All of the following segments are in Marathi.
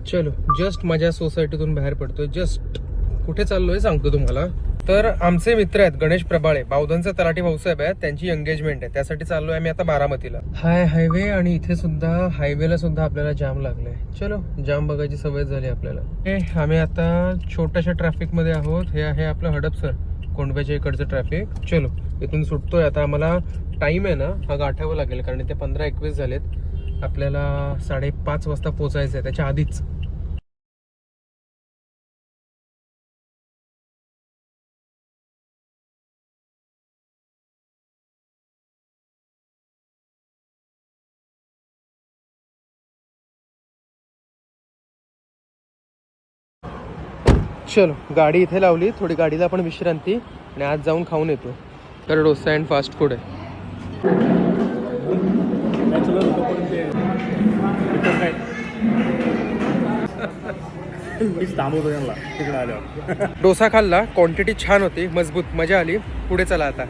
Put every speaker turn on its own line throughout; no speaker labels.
चलो जस्ट माझ्या सोसायटीतून बाहेर पडतोय. जस्ट कुठे चाललोय सांगतो तुम्हाला. तर आमचे मित्र आहेत गणेश प्रभाळे, बावधनचे तलाठी भाऊसाहेब आहेत, त्यांची एंगेजमेंट आहे, त्यासाठी चाललोय आम्ही आता बारामतीला. हाय हायवे, आणि इथे सुद्धा हायवेला सुद्धा आपल्याला जाम लागलाय. चलो जाम बघायची सवय झाली आपल्याला. आम्ही आता छोट्याशा ट्रॅफिक मध्ये आहोत. हे आहे आपलं हडपसर कोंडव्याच्या इकडचं ट्रॅफिक. चलो इथून सुटतोय आता. आम्हाला टाइम आहे ना हा गाठावं लागेल, कारण इथे 15:21 झालेत. आपल्याला 5:30 वाजता पोहोचायचं आहे, त्याच्या आधीच. चलो गाडी इथे लावली, थोडी गाडीला पण विश्रांती, आणि आज जाऊन खाऊन येतो. तर डोसा अँड फास्ट फूड आहे. डोसा खाल्ला, क्वांटिटी छान होती, मजबूत, मजा आली. पुढे चला आता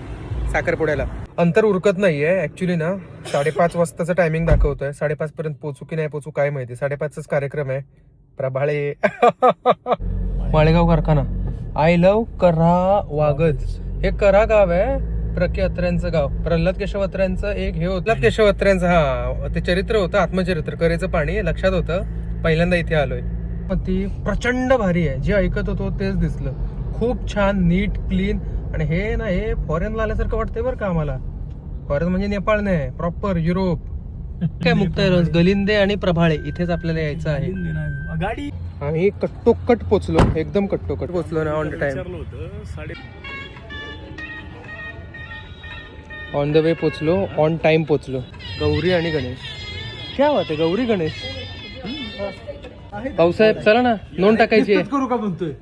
साखरपुड्याला. अंतर उरकत नाहीये ऍक्च्युली ना. 5:30 वाजताचं टायमिंग दाखवतोय. 5:30 पर्यंत पोचू की नाही पोचू काय माहिती. 5:30च कार्यक्रम आहे. प्रभाळे माळेगाव कारखाना. आय लव्ह करा वागज. हे करा गाव आहे, प्रके अत्र्यांचं गाव. प्रल्हाद केशव अत्र्यांचं एक हे होतं, केशव अत्र्यांचं हा ते चरित्र होतं, आत्मचरित्र. करेचं पाणी लक्षात होतं. पहिल्यांदा इथे आलोय. ती प्रचंड भारी आहे. जे ऐकत होतो तेच दिसलं. खूप छान, नीट, क्लीन. आणि हे ना हे फॉरेनला आल्यासारखं वाटतंय बरं का आम्हाला. फॉरेन म्हणजे नेपाळ नाही, प्रॉपर युरोप. काय मुक्ताई गलिंदे आणि प्रभाळे इथेच आपल्याला यायचं आहे.
गाडी
आम्ही कट्टोकट पोचलो, एकदम कट्टोकट पोचलो ना. On the time, on the way पोचलो, ऑन टाइम पोचलो. गौरी आणि गणेश, क्या बात आहे. गौरी गणेश. भाऊसाहेब चला ना, नोंद टाकायची आहे.
करू का म्हणतोय